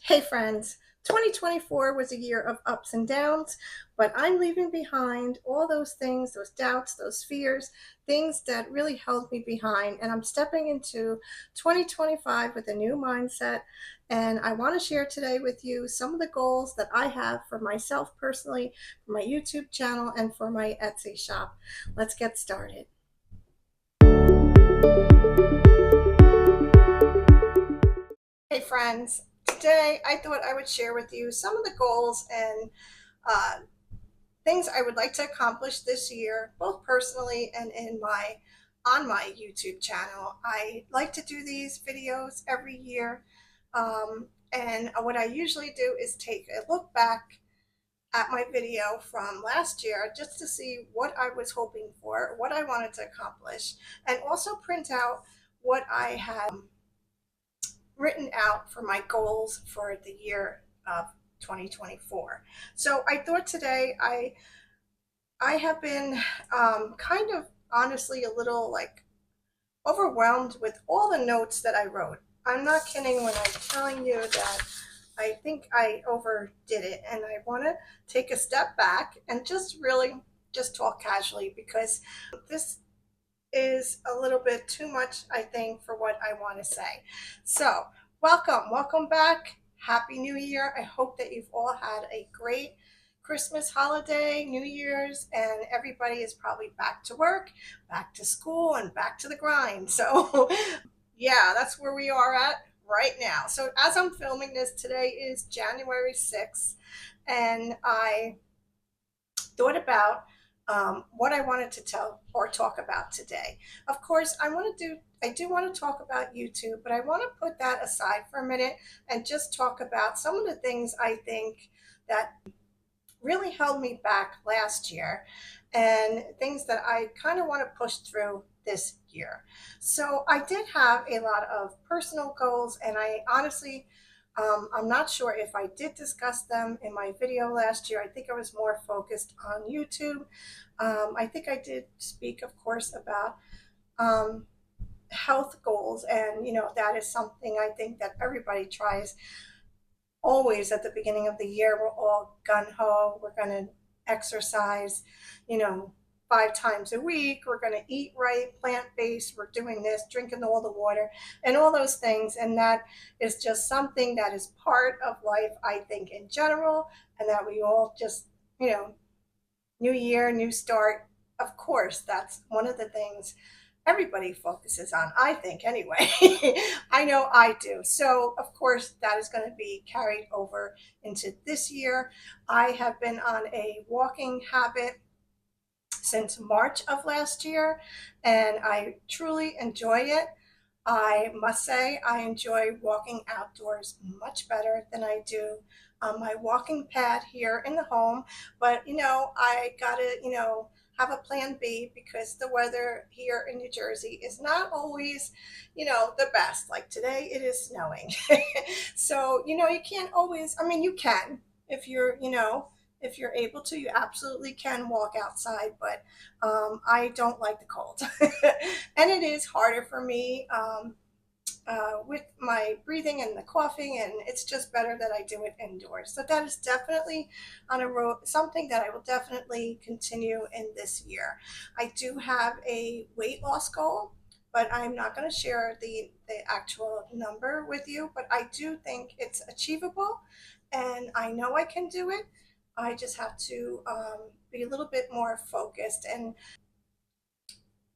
Hey friends, 2024 was a year of ups and downs, but I'm leaving behind all those things, those doubts, those fears, things that really held me behind. And I'm stepping into 2025 with a new mindset. And I want to share today with you some of the goals that I have for myself personally, for my YouTube channel, and for my Etsy shop. Let's get started. Hey friends, today I thought I would share with you some of the goals and uh, things I would like to accomplish this year, both personally and in my on my YouTube channel. I like to do these videos every year, and what I usually do is take a look back at my video from last year just to see what I was hoping for, what I wanted to accomplish, and also print out what I had written out for my goals for the year of 2024. So I thought today I have been kind of honestly a little like overwhelmed with all the notes that I wrote. I'm not kidding when I'm telling you that I think I overdid it, and I want to take a step back and just really just talk casually because this is a little bit too much, I think, for what I want to say. So, welcome back. Happy New Year. I hope that you've all had a great Christmas holiday, New Year's, and everybody is probably back to work, back to school, and back to the grind. So, yeah, that's where we are at right now. So, as I'm filming this, today is January 6th, and I thought about what I wanted to tell or talk about today. Of course, I do want to talk about YouTube, but I want to put that aside for a minute and just talk about some of the things I think that really held me back last year and things that I kind of want to push through this year. So I did have a lot of personal goals, and I honestly, I'm not sure if I did discuss them in my video last year. I think I was more focused on YouTube. I think I did speak, of course, about um, health goals, and that is something I think that everybody tries always at the beginning of the year. We're all gun ho. We're going to exercise, you know, 5 times a week. We're going to eat right, plant based. We're doing this, drinking all the water, and all those things. And that is just something that is part of life, I think, in general, and that we all just, new year, new start. Of course, that's one of the things everybody focuses on, I think, anyway. I know I do. So, of course, that is going to be carried over into this year. I have been on a walking habit since March of last year, and I truly enjoy it. I must say, I enjoy walking outdoors much better than I do on my walking pad here in the home. But, I gotta, have a plan B because the weather here in New Jersey is not always, the best. Like today, it is snowing. So, you can't always, I mean, you can if if you're able to, you absolutely can walk outside, but I don't like the cold. And it is harder for me with my breathing and the coughing, and it's just better that I do it indoors. So that is definitely on a road, something that I will definitely continue in this year. I do have a weight loss goal, but I'm not going to share the actual number with you, but I do think it's achievable, and I know I can do it. I just have to be a little bit more focused. And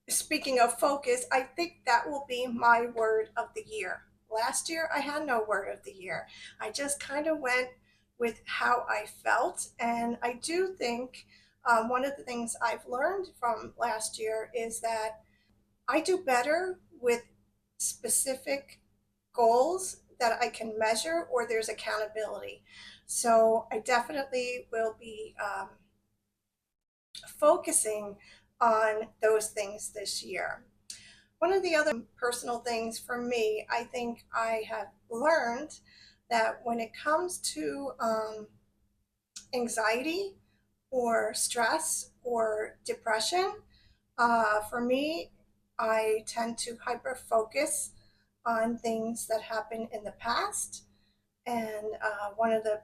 speaking of focus, I think that will be my word of the year. Last year, I had no word of the year. I just kind of went with how I felt. And I do think one of the things I've learned from last year is that I do better with specific goals that I can measure or there's accountability. So I definitely will be focusing on those things this year. One of the other personal things for me, I think I have learned that when it comes to anxiety or stress or depression, for me, I tend to hyper focus on things that happened in the past And one of the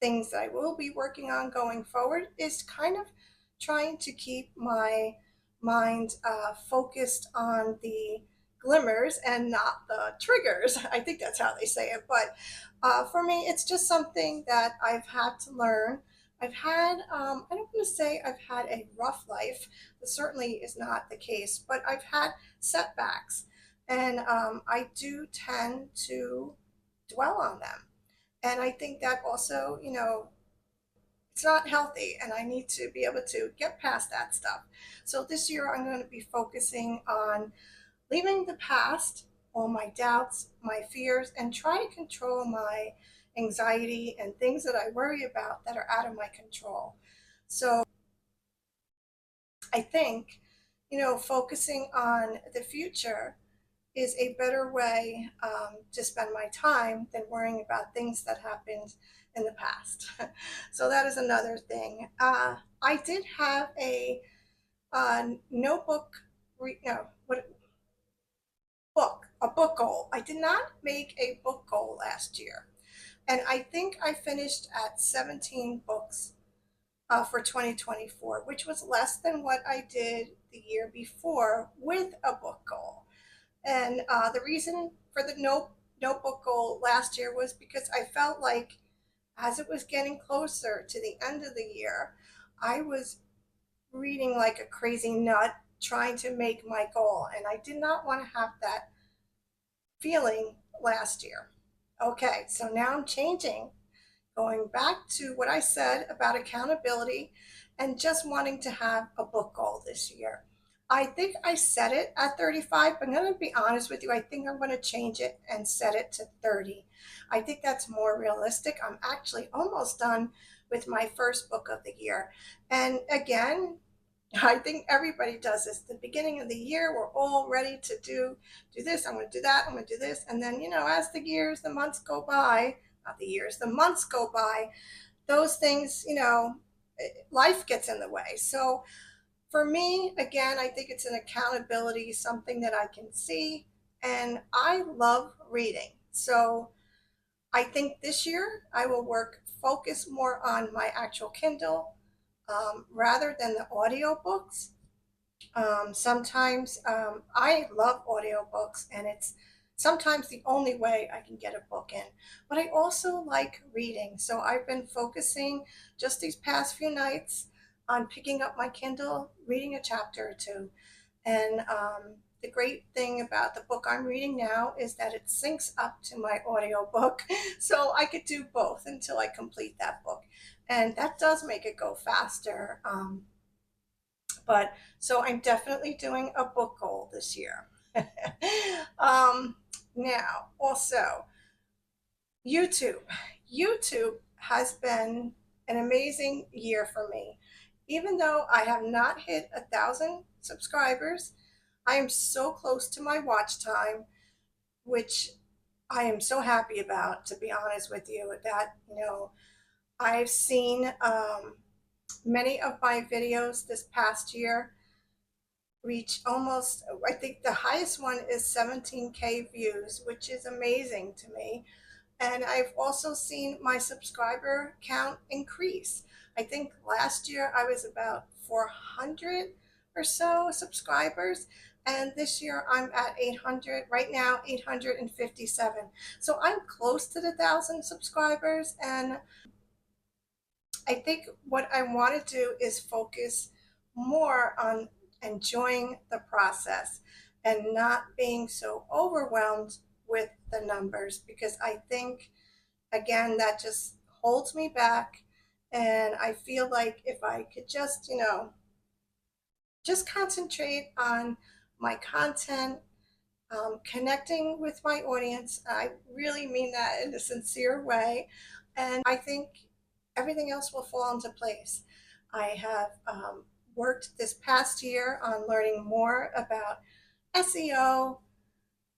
things that I will be working on going forward is kind of trying to keep my mind focused on the glimmers and not the triggers. I think that's how they say it. But for me, it's just something that I've had to learn. I've had, I don't want to say I've had a rough life. That certainly is not the case, but I've had setbacks. And I do tend to dwell on them. And I think that also, it's not healthy and I need to be able to get past that stuff. So this year I'm going to be focusing on leaving the past, all my doubts, my fears, and try to control my anxiety and things that I worry about that are out of my control. So I think, focusing on the future is a better way to spend my time than worrying about things that happened in the past. So that is another thing. I did have notebook, no, what a book goal. I did not make a book goal last year, and I think I finished at 17 books for 2024, which was less than what I did the year before with a book goal. And the reason for the notebook goal last year was because I felt like as it was getting closer to the end of the year, I was reading like a crazy nut trying to make my goal. And I did not want to have that feeling last year. Okay, so now I'm changing, going back to what I said about accountability and just wanting to have a book goal this year. I think I set it at 35, but I'm going to be honest with you. I think I'm going to change it and set it to 30. I think that's more realistic. I'm actually almost done with my first book of the year. And again, I think everybody does this. The beginning of the year, we're all ready to do this. I'm going to do that. I'm going to do this. And then, as the months go by, not the years, the months go by, those things, life gets in the way. So for me, again, I think it's an accountability, something that I can see. And I love reading. So I think this year I will focus more on my actual Kindle rather than the audiobooks. Sometimes I love audiobooks, and it's sometimes the only way I can get a book in. But I also like reading. So I've been focusing just these past few nights on picking up my Kindle, reading a chapter or two. And the great thing about the book I'm reading now is that it syncs up to my audiobook. So I could do both until I complete that book. And that does make it go faster. But so I'm definitely doing a book goal this year. um, Now, also, YouTube. YouTube has been an amazing year for me. Even though I have not hit 1,000 subscribers, I am so close to my watch time, which I am so happy about, to be honest with you, that, I've seen many of my videos this past year reach almost, I think the highest one is 17K views, which is amazing to me. And I've also seen my subscriber count increase. I think last year I was about 400 or so subscribers, and this year I'm at 800, right now 857. So I'm close to the 1,000 subscribers, and I think what I want to do is focus more on enjoying the process and not being so overwhelmed with the numbers, because I think, again, that just holds me back. And I feel like if I could just, just concentrate on my content, connecting with my audience, I really mean that in a sincere way. And I think everything else will fall into place. I have worked this past year on learning more about SEO,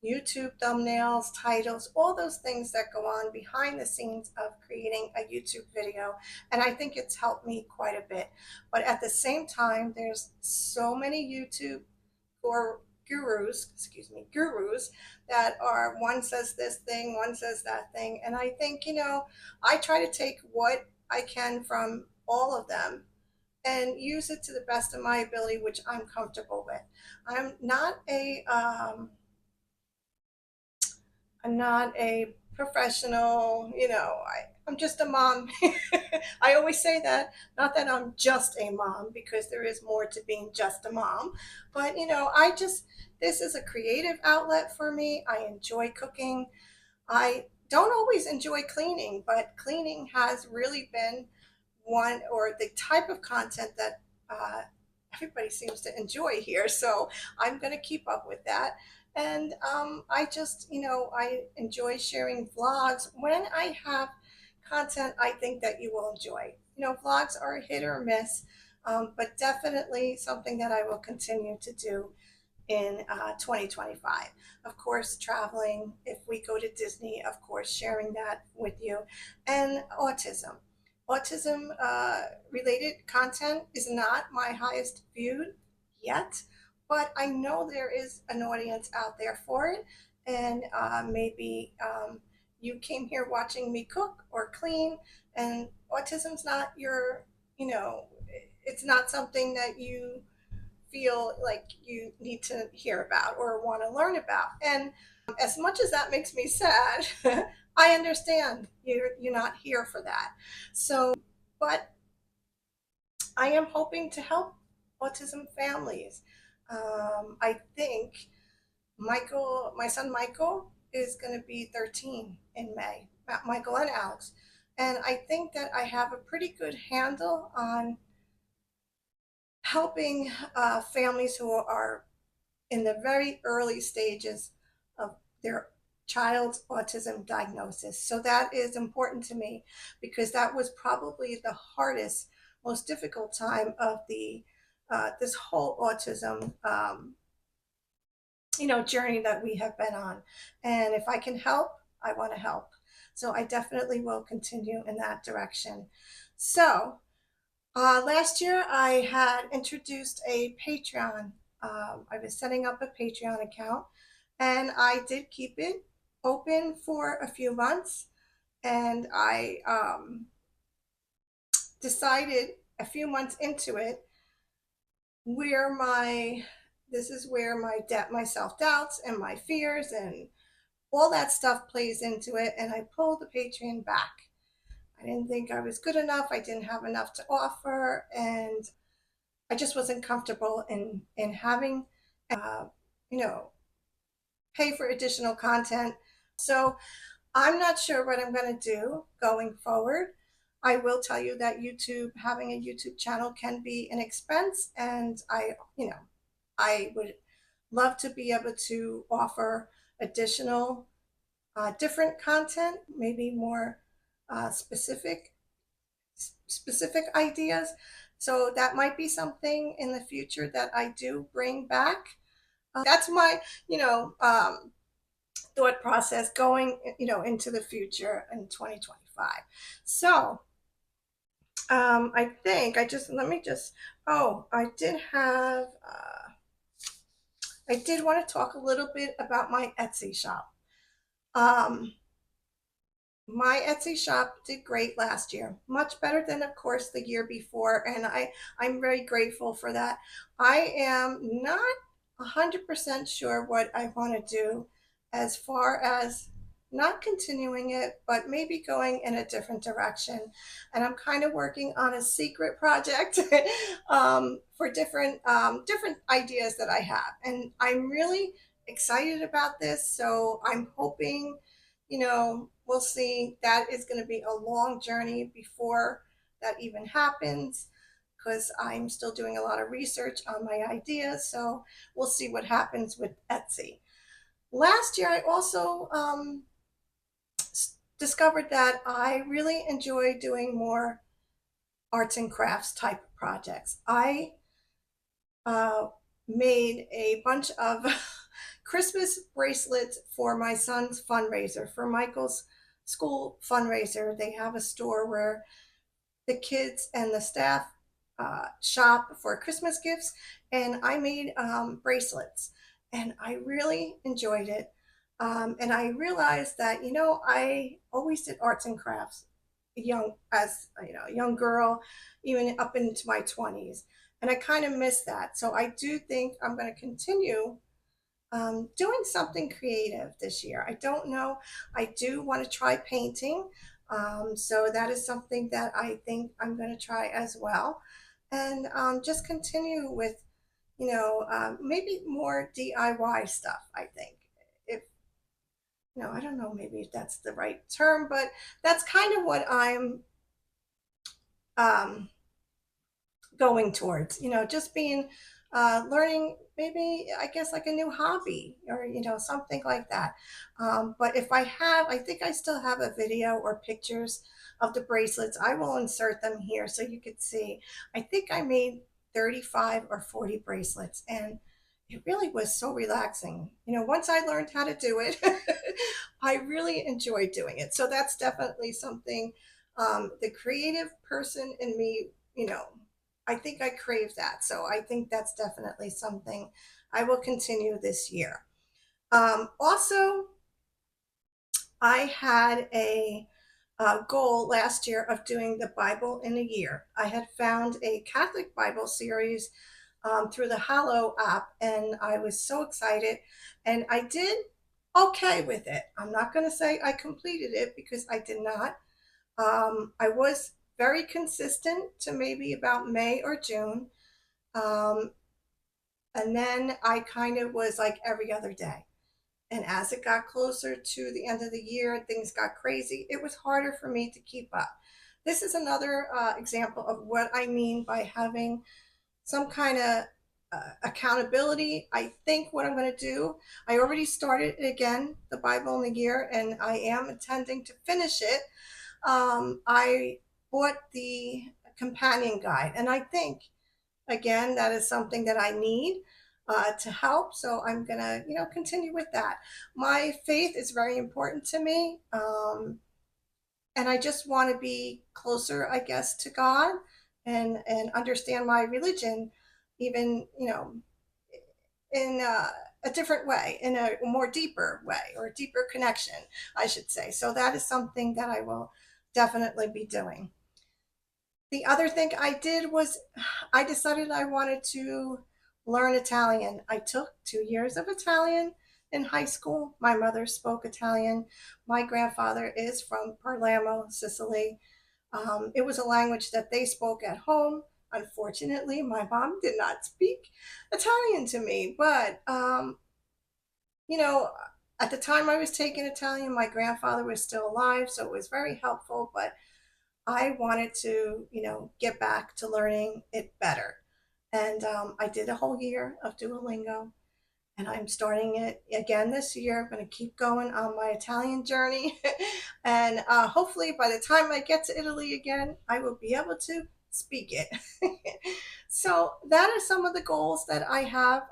YouTube thumbnails, titles, all those things that go on behind the scenes of creating a YouTube video. And I think it's helped me quite a bit. But at the same time, there's so many YouTube or gurus that are, one says this thing, one says that thing. And I think, I try to take what I can from all of them and use it to the best of my ability, which I'm comfortable with. I'm not a I'm not a professional, I'm just a mom. I always say that, not that I'm just a mom, because there is more to being just a mom. But, this is a creative outlet for me. I enjoy cooking. I don't always enjoy cleaning, but cleaning has really been one, or the type of content that everybody seems to enjoy here. So I'm going to keep up with that. And I just, I enjoy sharing vlogs when I have content I think that you will enjoy. Vlogs are a hit or miss, but definitely something that I will continue to do in 2025. Of course, traveling, if we go to Disney, of course, sharing that with you. And autism. Autism related content is not my highest viewed yet, but I know there is an audience out there for it. And maybe you came here watching me cook or clean, and autism's not your, you know, it's not something that you feel like you need to hear about or want to learn about. And as much as that makes me sad, I understand you're not here for that. So, but I am hoping to help autism families. I think my son Michael, is going to be 13 in May. Michael and Alex. And I think that I have a pretty good handle on helping families who are in the very early stages of their child's autism diagnosis. So that is important to me, because that was probably the hardest, most difficult time of the this whole autism journey that we have been on. And if I can help, I want to help. So I definitely will continue in that direction. So last year, I had introduced a Patreon. I was setting up a Patreon account, and I did keep it open for a few months. And I decided a few months into it where this is where my self doubts and my fears and all that stuff plays into it, and I pulled the Patreon back. I didn't think I was good enough. I didn't have enough to offer, and I just wasn't comfortable in having, uh, you know, pay for additional content. So I'm not sure what I'm going to do going forward. I will tell you that having a YouTube channel can be an expense, and I would love to be able to offer additional, different content, maybe more specific ideas. So that might be something in the future that I do bring back. That's my, thought process going, into the future in 2025. So I think I did have, I did want to talk a little bit about my Etsy shop. Um, my Etsy shop did great last year, much better than, of course, the year before, and I'm very grateful for that. I am not 100% sure what I want to do as far as not continuing it, but maybe going in a different direction. And I'm kind of working on a secret project for different ideas that I have, and I'm really excited about this. So I'm hoping, we'll see. That is going to be a long journey before that even happens, because I'm still doing a lot of research on my ideas. So we'll see what happens with Etsy. Last year, I also discovered that I really enjoy doing more arts and crafts type of projects. I uh, made a bunch of Christmas bracelets for my son's fundraiser, for Michael's school fundraiser. They have a store where the kids and the staff shop for Christmas gifts, and I made bracelets. and I really enjoyed it. And I realized that, I always did arts and crafts a young girl, even up into my 20s. And I kind of miss that. So I do think I'm going to continue doing something creative this year. I don't know. I do want to try painting. So that is something that I think I'm going to try as well. And just continue with, maybe more DIY stuff, I think. If, I don't know, maybe if that's the right term, but that's kind of what I'm um, going towards, just being learning, maybe I guess like a new hobby, or something like that. But if I think I still have a video or pictures of the bracelets. I will insert them here so you could see. I think I made 35 or 40 bracelets, and it really was so relaxing. Once I learned how to do it, I really enjoyed doing it. So that's definitely something, the creative person in me, I think I crave that. So I think that's definitely something I will continue this year. Also, I had a goal last year of doing the Bible in a year. I had found a Catholic Bible series through the Hallow app, and I was so excited. And I did okay with it. I'm not going to say I completed it, because I did not. I was very consistent to maybe about May or June. Um, and then I kind of was like every other day. And as it got closer to the end of the year, things got crazy. It was harder for me to keep up. This is another example of what I mean by having some kind of accountability. I think what I'm going to do, I already started it again, the Bible in a year, and I am intending to finish it. I bought the companion guide, and I think, again, that is something that I need to help. So I'm going to, continue with that. My faith is very important to me. And I just want to be closer, I guess, to God, and understand my religion, even, in a different way, in a more deeper way, or a deeper connection, I should say. So that is something that I will definitely be doing. The other thing I did was I decided I wanted to learn Italian. I took 2 years of Italian in high school. My mother spoke Italian. My grandfather is from Palermo, Sicily. It was a language that they spoke at home. Unfortunately, my mom did not speak Italian to me, but you know, at the time I was taking Italian, my grandfather was still alive, so it was very helpful. But I wanted to, get back to learning it better. And I did a whole year of Duolingo, and I'm starting it again this year. I'm going to keep going on my Italian journey. And hopefully, by the time I get to Italy again, I will be able to speak it. So, that are some of the goals that I have.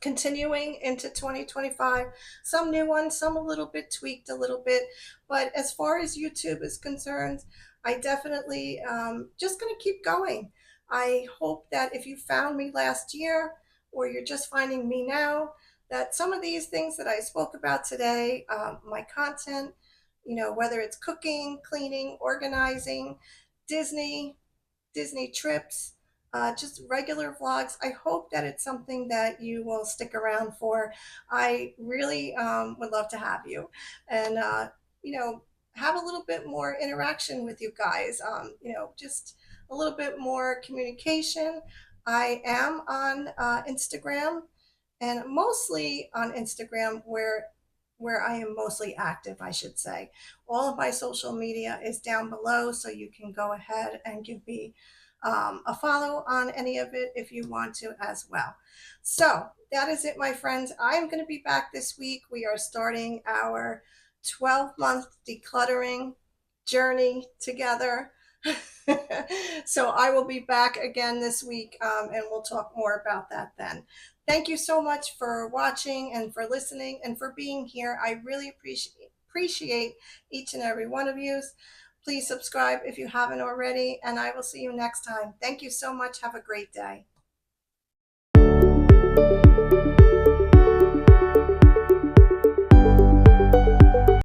Continuing into 2025, some new ones, some a little bit tweaked a little bit. But as far as YouTube is concerned, I definitely just going to keep going. I hope that if you found me last year, or you're just finding me now, that some of these things that I spoke about today, my content, whether it's cooking, cleaning, organizing, Disney, Disney trips, just regular vlogs. I hope that it's something that you will stick around for. I really would love to have you, and have a little bit more interaction with you guys. Just a little bit more communication. I am on Instagram, and mostly on Instagram, where I am mostly active, I should say. All of my social media is down below, so you can go ahead and give me a follow on any of it if you want to as well. So that is it, my friends. I'm going to be back this week. We are starting our 12-month decluttering journey together. So I will be back again this week, and we'll talk more about that then. Thank you so much for watching and for listening and for being here. I really appreciate each and every one of you. Please subscribe if you haven't already, and I will see you next time. Thank you so much. Have a great day.